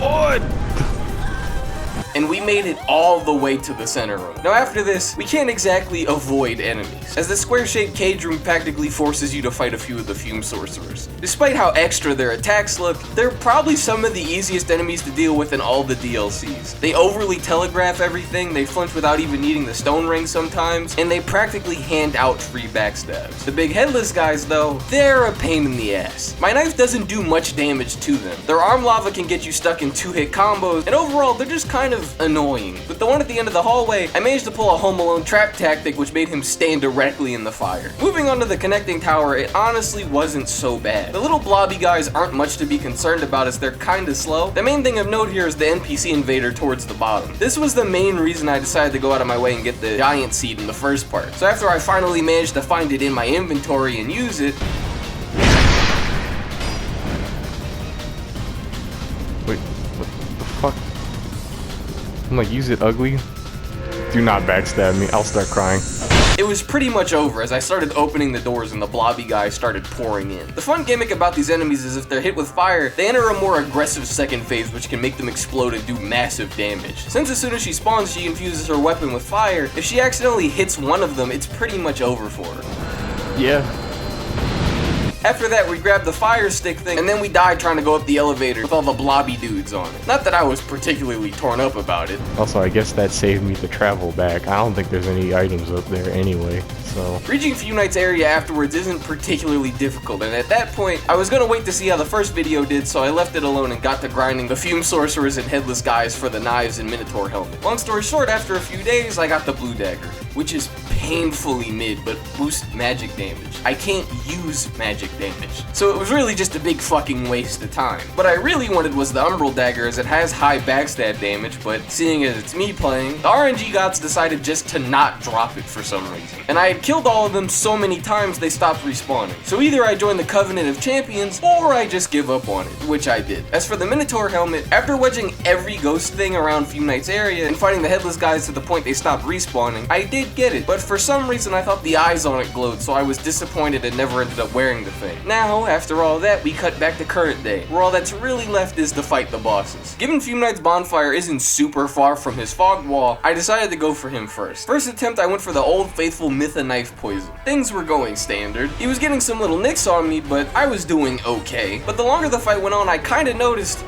What? And we made it all the way to the center room. Now after this, we can't exactly avoid enemies, as the square-shaped cage room practically forces you to fight a few of the fume sorcerers. Despite how extra their attacks look, they're probably some of the easiest enemies to deal with in all the DLCs. They overly telegraph everything, they flinch without even needing the stone ring sometimes, and they practically hand out free backstabs. The big headless guys though, they're a pain in the ass. My knife doesn't do much damage to them. Their arm lava can get you stuck in 2-hit combos, and overall they're just kind of of annoying. With the one at the end of the hallway, I managed to pull a Home Alone trap tactic which made him stand directly in the fire. Moving on to the connecting tower, it honestly wasn't so bad. The little blobby guys aren't much to be concerned about as they're kinda slow. The main thing of note here is the NPC invader towards the bottom. This was the main reason I decided to go out of my way and get the giant seed in the first part. So after I finally managed to find it in my inventory and use it. Wait, what the fuck? I'm like, use it, ugly? Do not backstab me, I'll start crying. It was pretty much over as I started opening the doors and the blobby guys started pouring in. The fun gimmick about these enemies is if they're hit with fire, they enter a more aggressive second phase which can make them explode and do massive damage. Since as soon as she spawns, she infuses her weapon with fire, if she accidentally hits one of them, it's pretty much over for her. Yeah. After that, we grabbed the fire stick thing, and then we died trying to go up the elevator with all the blobby dudes on it. Not that I was particularly torn up about it. Also, I guess that saved me the travel back. I don't think there's any items up there anyway, so. Reaching Few Knight's area afterwards isn't particularly difficult, and at that point, I was gonna wait to see how the first video did, so I left it alone and got to grinding the Fume Sorcerers and Headless guys for the knives and Minotaur helmet. Long story short, after a few days, I got the Blue Dagger, which is painfully mid, but boosts magic damage. I can't use magic damage, so it was really just a big fucking waste of time. What I really wanted was the Umbral Dagger, as it has high backstab damage, but seeing as it's me playing, the RNG gods decided just to not drop it for some reason. And I had killed all of them so many times they stopped respawning. So either I join the Covenant of Champions, or I just give up on it, which I did. As for the Minotaur helmet, after wedging every ghost thing around Few Knight's area and fighting the Headless guys to the point they stopped respawning, I did get it, but for some reason I thought the eyes on it glowed, so I was disappointed and never ended up wearing the thing. Now, after all that, we cut back to current day, where all that's really left is to fight the bosses. Given Few Knight's bonfire isn't super far from his fog wall, I decided to go for him first. First attempt, I went for the old faithful Mytha knife poison. Things were going standard. He was getting some little nicks on me, but I was doing okay. But the longer the fight went on, I kinda noticed,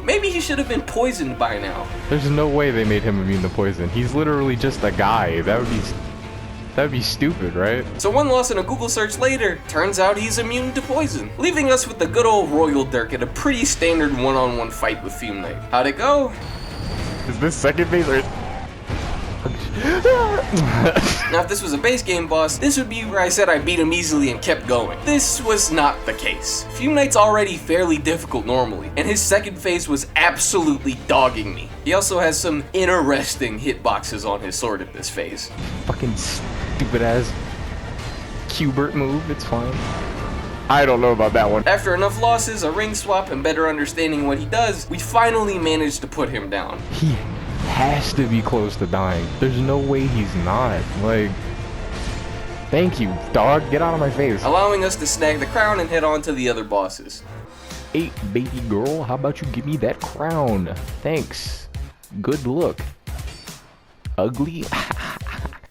maybe he should have been poisoned by now. There's no way they made him immune to poison. He's literally just a guy. That'd be stupid, right? So one loss and a Google search later, turns out he's immune to poison, leaving us with the good old Royal Dirk at a pretty standard one-on-one fight with Fume Knight. How'd it go? Is this second phase or? Now if this was a base game boss, this would be where I said I beat him easily and kept going. This was not the case. Fume Knight's already fairly difficult normally, and his second phase was absolutely dogging me. He also has some interesting hitboxes on his sword in this phase. Fucking stupid ass Qbert move, it's fine. I don't know about that one. After enough losses, a ring swap, and better understanding what he does, we finally managed to put him down. He has to be close to dying. There's no way he's not. Like, thank you, dog. Get out of my face. Allowing us to snag the crown and head on to the other bosses. Hey, baby girl, how about you give me that crown? Thanks. Good look. Ugly.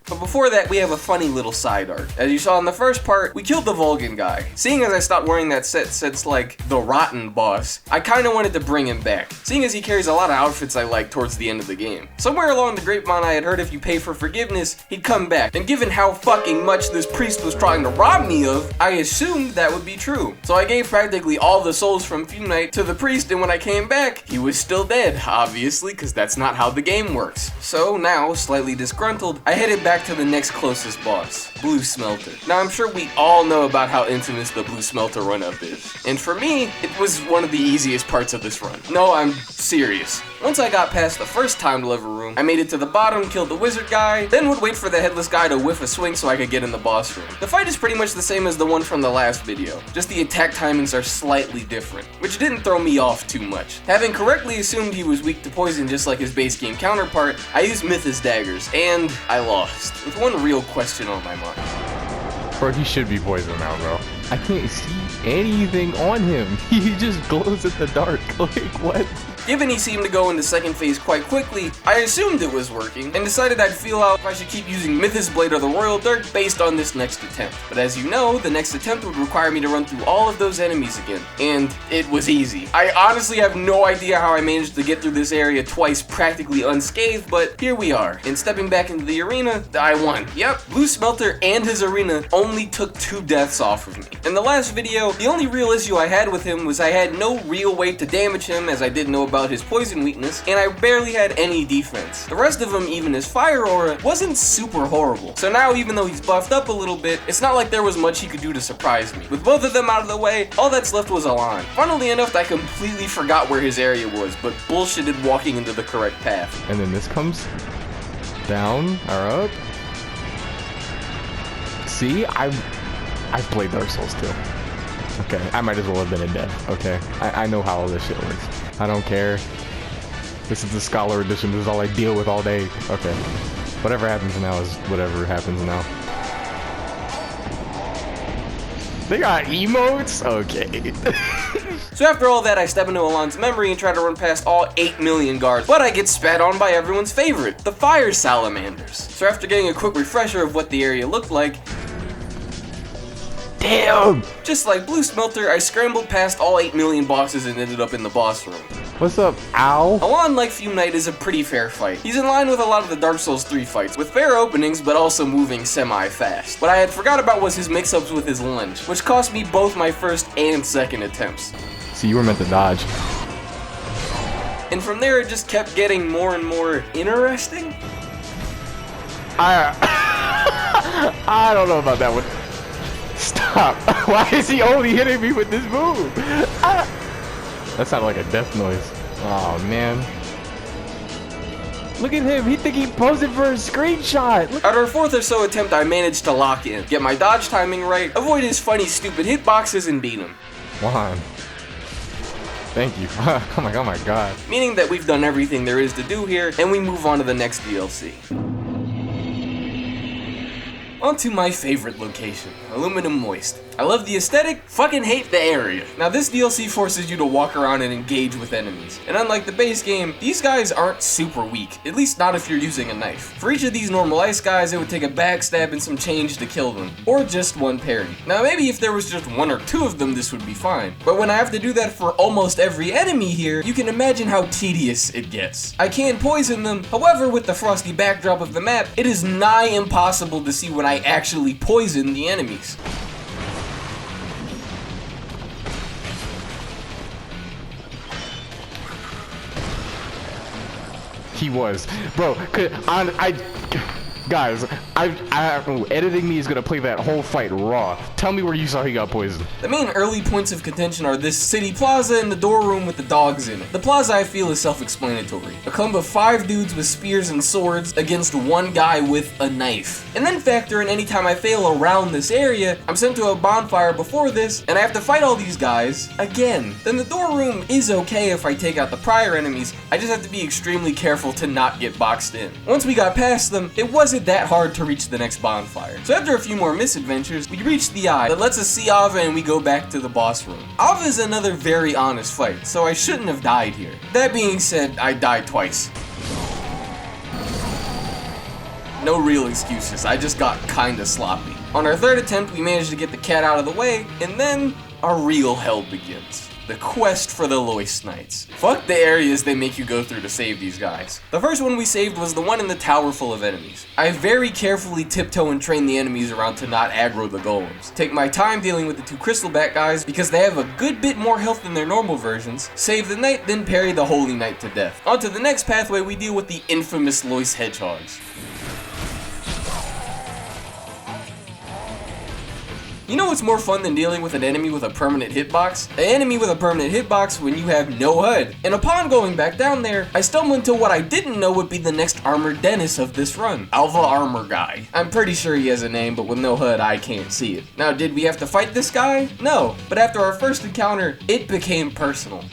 But before that, we have a funny little side arc. As you saw in the first part, we killed the Vulcan guy. Seeing as I stopped wearing that set since like the Rotten boss, I kinda wanted to bring him back, seeing as he carries a lot of outfits I like towards the end of the game. Somewhere along the grapevine I had heard if you pay for forgiveness, he'd come back, and given how fucking much this priest was trying to rob me of, I assumed that would be true. So I gave practically all the souls from Fume Knight to the priest, and when I came back, he was still dead, obviously, because that's not how the game works. So now, slightly disgruntled, I headed back to the next closest boss, Blue Smelter. Now I'm sure we all know about how infamous the Blue Smelter run-up is, and for me, it was one of the easiest parts of this run. No, I'm serious. Once I got past the first time deliver room, I made it to the bottom, killed the wizard guy, then would wait for the headless guy to whiff a swing so I could get in the boss room. The fight is pretty much the same as the one from the last video, just the attack timings are slightly different, which didn't throw me off too much. Having correctly assumed he was weak to poison just like his base game counterpart, I used Mythos daggers, and I lost, with one real question on my mind. Bro, he should be poisoned now, bro. I can't see anything on him. He just glows in the dark. Like, what? Given he seemed to go into second phase quite quickly, I assumed it was working, and decided I'd feel out if I should keep using Mythos Blade or the Royal Dirk based on this next attempt. But as you know, the next attempt would require me to run through all of those enemies again, and it was easy. I honestly have no idea how I managed to get through this area twice practically unscathed, but here we are. And stepping back into the arena, I won. Yep, Blue Smelter and his arena only took 2 deaths off of me. In the last video, the only real issue I had with him was I had no real way to damage him, as I didn't know about about his poison weakness, and I barely had any defense. The rest of him, even his fire aura, wasn't super horrible. So now, even though he's buffed up a little bit, it's not like there was much he could do to surprise me. With both of them out of the way, all that's left was Alon. Funnily enough, I completely forgot where his area was, but bullshitted walking into the correct path. And then this comes down or up. See, I've played Dark Souls too. Okay, I might as well have been a dev. Okay, I know how all this shit works. I don't care. This is the Scholar Edition. This is all I deal with all day. Okay, whatever happens now is whatever happens now. They got emotes? Okay. So after all that, I step into Alon's memory and try to run past all 8 million guards, but I get spat on by everyone's favorite, the fire salamanders. So after getting a quick refresher of what the area looked like, damn! Just like Blue Smelter, I scrambled past all 8 million bosses and ended up in the boss room. What's up, ow? Alon, like Fume Knight, is a pretty fair fight. He's in line with a lot of the Dark Souls 3 fights, with fair openings but also moving semi-fast. What I had forgot about was his mix-ups with his lunge, which cost me both my first and second attempts. See, you were meant to dodge. And from there, it just kept getting more and more interesting. I don't know about that one. Stop. Why is he only hitting me with this move? That sounded like a death noise. Oh, man. Look at him. He think he posed for a screenshot. Look. At our fourth or so attempt, I managed to lock in, get my dodge timing right, avoid his funny, stupid hitboxes, and beat him. Juan. Thank you. Oh my god. Meaning that we've done everything there is to do here, and we move on to the next DLC. On to my favorite location, Aluminum Moist. I love the aesthetic, fucking hate the area. Now this DLC forces you to walk around and engage with enemies. And unlike the base game, these guys aren't super weak, at least not if you're using a knife. For each of these normal ice guys, it would take a backstab and some change to kill them, or just one parry. Now maybe if there was just one or two of them, this would be fine. But when I have to do that for almost every enemy here, you can imagine how tedious it gets. I can poison them, however with the frosty backdrop of the map, it is nigh impossible to see when I actually poison the enemies. He was. Bro, guys, editing me is gonna play that whole fight raw. Tell me where you saw he got poisoned. The main early points of contention are this city plaza and the door room with the dogs in it. The plaza, I feel, is self-explanatory. A clump of 5 dudes with spears and swords against one guy with a knife. And then factor in any time I fail around this area, I'm sent to a bonfire before this, and I have to fight all these guys again. Then the door room is okay if I take out the prior enemies, I just have to be extremely careful to not get boxed in. Once we got past them, it wasn't that hard to reach the next bonfire. So after a few more misadventures, we reach the eye that lets us see Ava and we go back to the boss room. Ava is another very honest fight, so I shouldn't have died here. That being said, I died twice. No real excuses, I just got kinda sloppy. On our third attempt, we managed to get the cat out of the way, and then our real hell begins. The quest for the Loist Knights. Fuck the areas they make you go through to save these guys. The first one we saved was the one in the tower full of enemies. I very carefully tiptoe and train the enemies around to not aggro the golems. Take my time dealing with the 2 crystalback guys because they have a good bit more health than their normal versions. Save the knight, then parry the holy knight to death. On to the next pathway, we deal with the infamous Loist hedgehogs. You know what's more fun than dealing with an enemy with a permanent hitbox? An enemy with a permanent hitbox when you have no HUD. And upon going back down there, I stumbled into what I didn't know would be the next armored Dennis of this run. Alpha Armor Guy. I'm pretty sure he has a name, but with no HUD, I can't see it. Now, did we have to fight this guy? No, but after our first encounter, it became personal.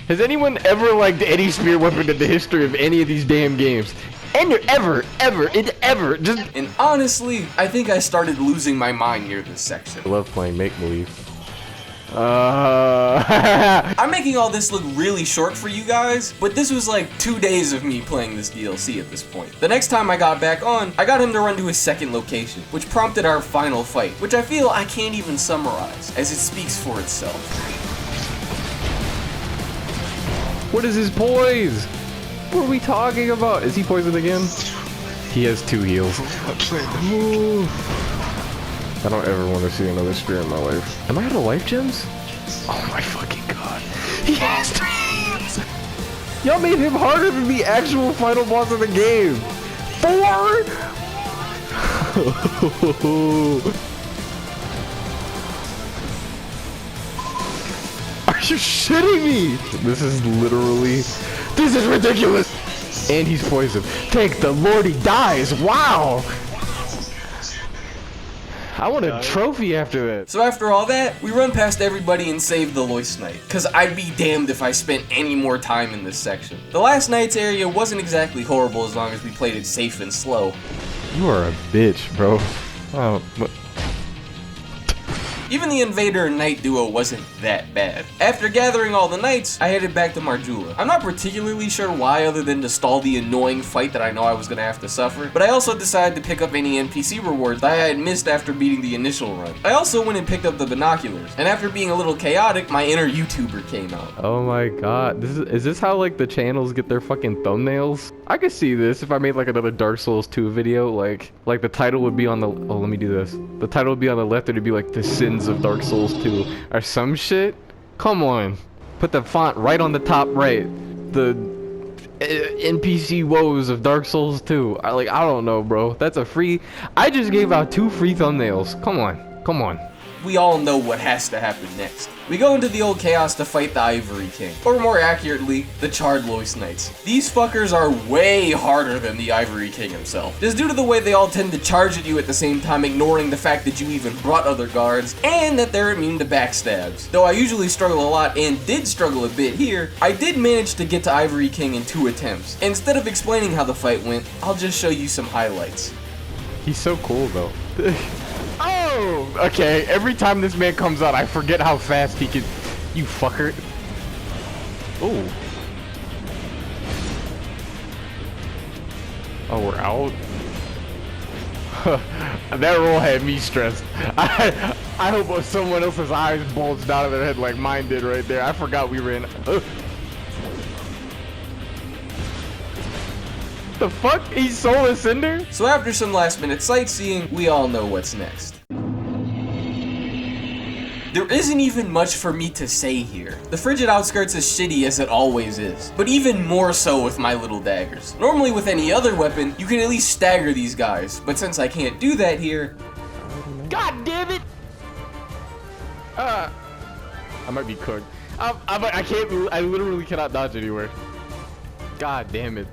Has anyone ever liked any spear weapon in the history of any of these damn games? And ever, just... And honestly, I think I started losing my mind near this section. I love playing make-believe. I'm making all this look really short for you guys, but this was like 2 days of me playing this DLC at this point. The next time I got back on, I got him to run to his second location, which prompted our final fight, which I feel I can't even summarize, as it speaks for itself. What is his poise? What are we talking about? Is he poisoned again? He has 2 heals. I don't ever want to see another spear in my life. Am I out of life gems? Oh my fucking god. He has 3! Y'all made him harder than the actual final boss of the game. 4? Are you shitting me? This is ridiculous. And he's poisoned. Thank the Lord he dies. Wow. I want a trophy after that. So after all that, we run past everybody and save the Loist Knight, cause I'd be damned if I spent any more time in this section. The last Knight's area wasn't exactly horrible as long as we played it safe and slow. You are a bitch, bro. Oh, but Even the Invader and Knight duo wasn't that bad. After gathering all the Knights, I headed back to Marjula. I'm not particularly sure why other than to stall the annoying fight that I know I was gonna have to suffer, but I also decided to pick up any NPC rewards that I had missed after beating the initial run. I also went and picked up the binoculars, and after being a little chaotic, my inner YouTuber came out. oh my god. Is this how like the channels get their fucking thumbnails? I could see this if I made like another Dark Souls 2 video, like the title would be on the let me do this. The title would be on the left and it'd be like The Sins of Dark Souls 2 or some shit. Come on. Put the font right on the top right. The NPC woes of Dark Souls 2. I don't know, bro. That's a free. I just gave out 2 free thumbnails. Come on. Come on. We all know what has to happen next. We go into the old chaos to fight the Ivory King, or more accurately, the Charred Loist Knights. These fuckers are way harder than the Ivory King himself, just due to the way they all tend to charge at you at the same time, ignoring the fact that you even brought other guards, and that they're immune to backstabs. Though I usually struggle a lot, and did struggle a bit here, I did manage to get to Ivory King in 2 attempts. Instead of explaining how the fight went, I'll just show you some highlights. He's so cool though. Oh, okay. Every time this man comes out, I forget how fast he can. You fucker. Oh. Oh, we're out. That roll had me stressed. I hope someone else's eyes bulged out of their head like mine did right there. I forgot we ran. The fuck? He's Soul Cinder? So after some last minute sightseeing, we all know what's next. There isn't even much for me to say here. The frigid outskirts is shitty as it always is, but even more so with my little daggers. Normally with any other weapon, you can at least stagger these guys, but since I can't do that here... God damn it! I might be cooked. I literally cannot dodge anywhere. God damn it.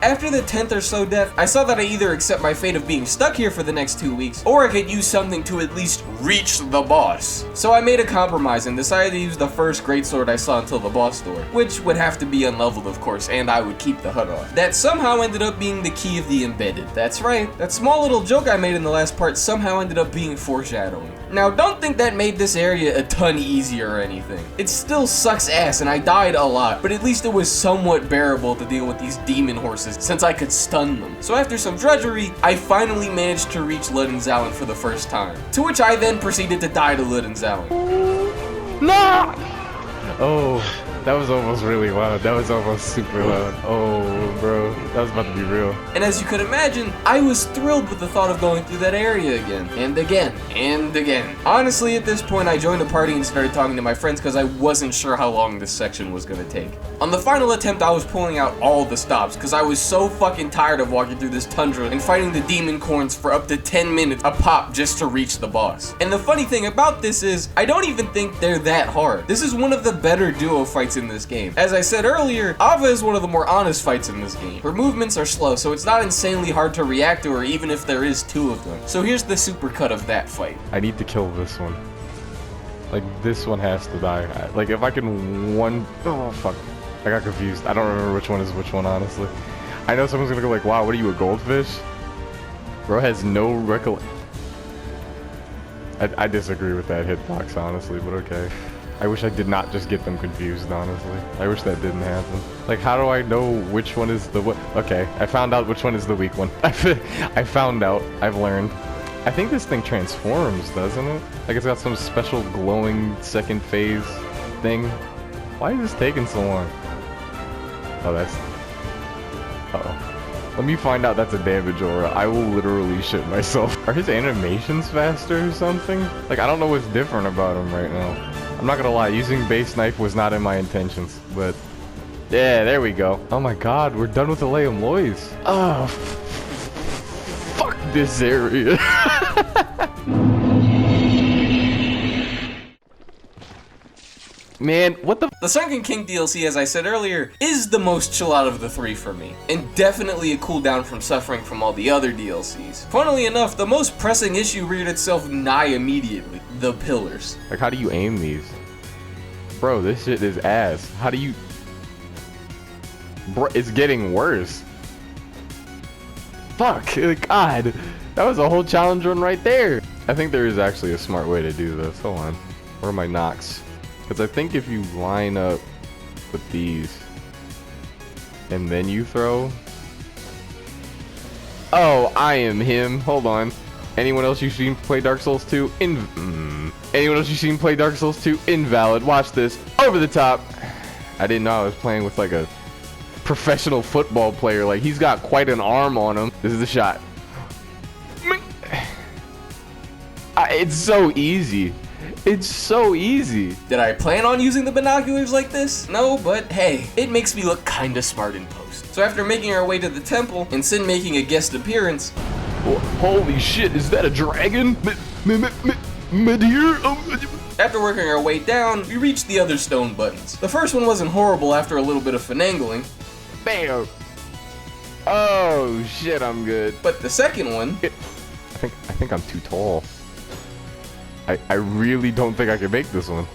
After the 10th or so death, I saw that I either accept my fate of being stuck here for the next 2 weeks, or I could use something to at least reach the boss. So I made a compromise and decided to use the first greatsword I saw until the boss door, which would have to be unleveled of course, and I would keep the HUD off. That somehow ended up being the key of the embedded. That's right, that small little joke I made in the last part somehow ended up being foreshadowing. Now don't think that made this area a ton easier or anything. It still sucks ass and I died a lot, but at least it was somewhat bearable to deal with these demon horses since I could stun them. So after some drudgery, I finally managed to reach Ludenzalen for the first time. To which I then proceeded to die to Ludenzalen. No! Oh, that was almost really loud. That was almost super loud. Oh, bro, that was about to be real. And as you could imagine, I was thrilled with the thought of going through that area again, and again, and again. Honestly, at this point, I joined a party and started talking to my friends because I wasn't sure how long this section was gonna take. On the final attempt, I was pulling out all the stops because I was so fucking tired of walking through this tundra and fighting the demon corns for up to 10 minutes a pop just to reach the boss. And the funny thing about this is, I don't even think they're that hard. This is one of the better duo fights in this game. As I said earlier, Ava is one of the more honest fights in this game. Her movements are slow, so it's not insanely hard to react to her even if there is 2 of them. So here's the supercut of that fight. I need to kill this one. Like, this one has to die. Like, if I can oh, fuck. I got confused. I don't remember which one is which one, honestly. I know someone's gonna go like, wow, what are you, a goldfish? Bro has no recollection. I disagree with that hitbox, honestly, but okay. I wish I did not just get them confused, honestly. I wish that didn't happen. Like, how do I know which one is the what? Okay, I found out which one is the weak one. I found out. I've learned. I think this thing transforms, doesn't it? Like, it's got some special glowing second phase thing. Why is this taking so long? Oh, that's... Uh-oh. Let me find out that's a damage aura. I will literally shit myself. Are his animations faster or something? Like, I don't know what's different about him right now. I'm not gonna lie, using base knife was not in my intentions, but yeah, there we go. Oh my god, we're done with the Liam Loys. Oh, fuck this area. Man, what the? The Sunken King DLC, as I said earlier, is the most chill out of the three for me, and definitely a cooldown from suffering from all the other DLCs. Funnily enough, the most pressing issue reared itself nigh immediately: the pillars. Like, how do you aim these? Bro, this shit is ass. How do you... Bro, it's getting worse. Fuck, god. That was a whole challenge run right there. I think there is actually a smart way to do this. Hold on. Where are my knocks? Because I think if you line up with these and then you throw... Oh, I am him. Hold on. Anyone else you've seen play Dark Souls 2? Anyone else you've seen play Dark Souls 2? Invalid. Watch this. Over the top. I didn't know I was playing with like a professional football player. Like, he's got quite an arm on him. This is the shot. It's so easy. It's so easy. Did I plan on using the binoculars like this? No, but hey, it makes me look kinda smart in post. So after making our way to the temple, and Sin making a guest appearance... Oh, holy shit, is that a dragon? After working our way down, we reached the other stone buttons. The first one wasn't horrible after a little bit of finagling. Bam! Oh shit, I'm good. But the second one... I think I'm too tall. I really don't think I can make this one.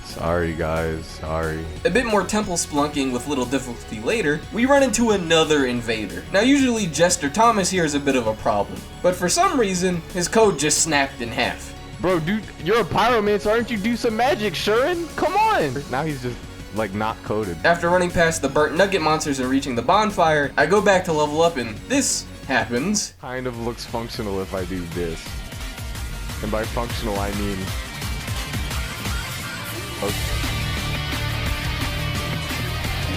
Sorry guys, sorry. A bit more temple splunking with little difficulty later, we run into another invader. Now usually Jester Thomas here is a bit of a problem, but for some reason, his code just snapped in half. Bro, dude, you're a pyromancer, aren't you? Do some magic, Shurin? Come on! Now he's just, like, not coded. After running past the burnt nugget monsters and reaching the bonfire, I go back to level up and this happens. Kind of looks functional if I do this. And by functional, I mean... Okay.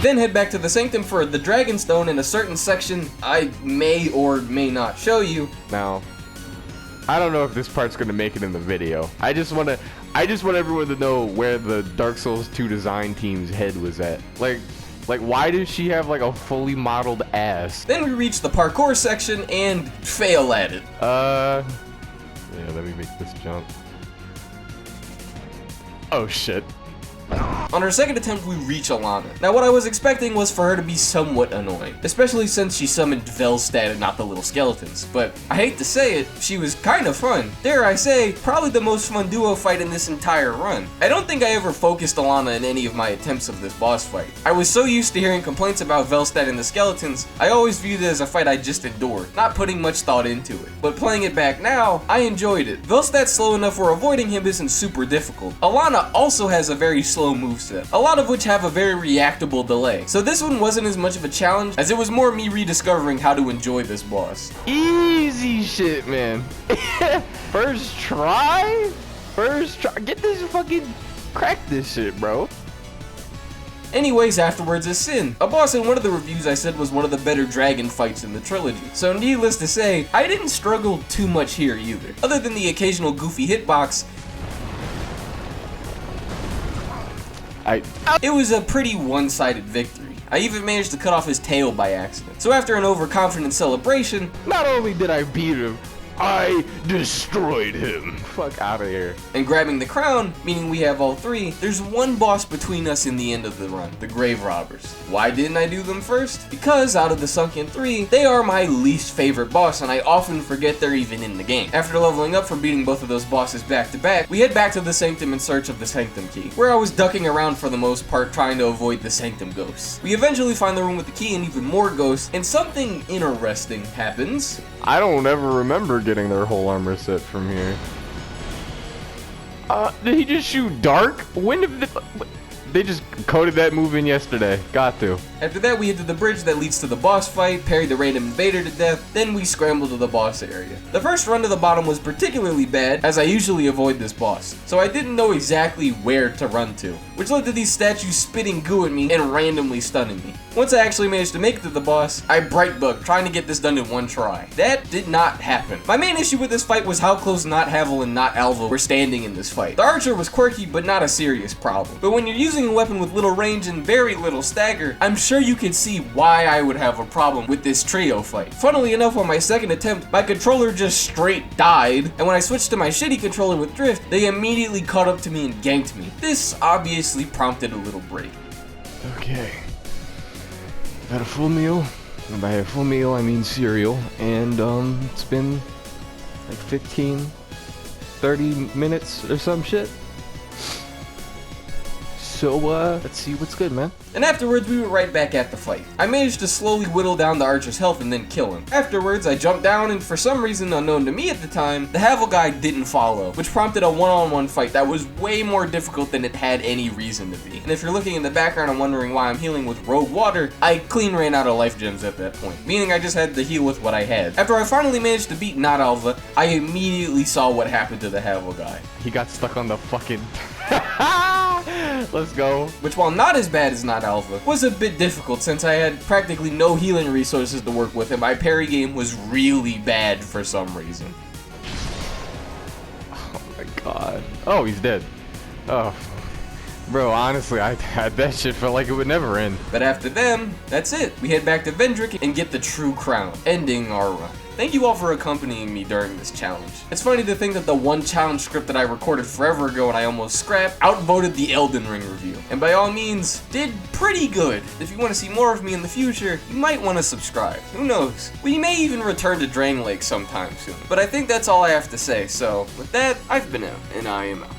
Then head back to the Sanctum for the Dragonstone in a certain section I may or may not show you. Now, I don't know if this part's gonna make it in the video. I just want everyone to know where the Dark Souls 2 design team's head was at. Like why does she have like a fully modeled ass? Then we reach the parkour section and fail at it. Yeah, let me make this jump. Oh shit. On our second attempt, we reach Alana. Now what I was expecting was for her to be somewhat annoying, especially since she summoned Velstad and not the little skeletons, but I hate to say it, she was kind of fun. Dare I say, probably the most fun duo fight in this entire run. I don't think I ever focused Alana in any of my attempts of this boss fight. I was so used to hearing complaints about Velstad and the skeletons, I always viewed it as a fight I just endured, not putting much thought into it. But playing it back now, I enjoyed it. Velstad's slow enough where avoiding him isn't super difficult. Alana also has a very slow moveset, a lot of which have a very reactable delay. So this one wasn't as much of a challenge as it was more me rediscovering how to enjoy this boss. Easy shit, man. First try? Get this fucking... Crack this shit, bro. Anyways, afterwards is Sin, a boss in one of the reviews I said was one of the better dragon fights in the trilogy. So needless to say, I didn't struggle too much here either, other than the occasional goofy hitbox. It was a pretty one-sided victory. I even managed to cut off his tail by accident. So after an overconfident celebration, not only did I beat him, I destroyed him. Fuck out of here. And grabbing the crown, meaning we have all three, there's one boss between us in the end of the run, the Grave Robbers. Why didn't I do them first? Because out of the Sunken 3, they are my least favorite boss and I often forget they're even in the game. After leveling up from beating both of those bosses back to back, we head back to the Sanctum in search of the Sanctum key, where I was ducking around for the most part trying to avoid the Sanctum ghosts. We eventually find the room with the key and even more ghosts, and something interesting happens. I don't ever remember getting their whole armor set from here. Did he just shoot dark? When did they just Coded that move in yesterday. Got to. After that, we hit to the bridge that leads to the boss fight, parried the random invader to death, then we scrambled to the boss area. The first run to the bottom was particularly bad, as I usually avoid this boss, so I didn't know exactly where to run to, which led to these statues spitting goo at me and randomly stunning me. Once I actually managed to make it to the boss, I bright bugged trying to get this done in one try. That did not happen. My main issue with this fight was how close Not Havel and Not Alva were standing in this fight. The archer was quirky, but not a serious problem. But when you're using a weapon with little range and very little stagger, I'm sure you can see why I would have a problem with this trio fight. Funnily enough, on my second attempt, my controller just straight died, and when I switched to my shitty controller with drift, they immediately caught up to me and ganked me. This obviously prompted a little break. Okay. Got a full meal. And by a full meal, I mean cereal. And, it's been like 15, 30 minutes or some shit. So, let's see what's good, man. And afterwards, we were right back at the fight. I managed to slowly whittle down the archer's health and then kill him. Afterwards, I jumped down, and for some reason unknown to me at the time, the Havel guy didn't follow, which prompted a one-on-one fight that was way more difficult than it had any reason to be. And if you're looking in the background and wondering why I'm healing with rogue water, I clean ran out of life gems at that point, meaning I just had to heal with what I had. After I finally managed to beat Not Alva, I immediately saw what happened to the Havel guy. He got stuck on the fucking... Let's go. Which, while not as bad as Not Alva, was a bit difficult since I had practically no healing resources to work with and my parry game was really bad for some reason. Oh my god. Oh, he's dead. Oh. Bro, honestly, that shit felt like it would never end. But after them, that's it. We head back to Vendrick and get the true crown, ending our run. Thank you all for accompanying me during this challenge. It's funny to think that the one challenge script that I recorded forever ago and I almost scrapped outvoted the Elden Ring review, and by all means, did pretty good. If you want to see more of me in the future, you might want to subscribe. Who knows? We may even return to Drain Lake sometime soon. But I think that's all I have to say, so with that, I've been out, and I am out.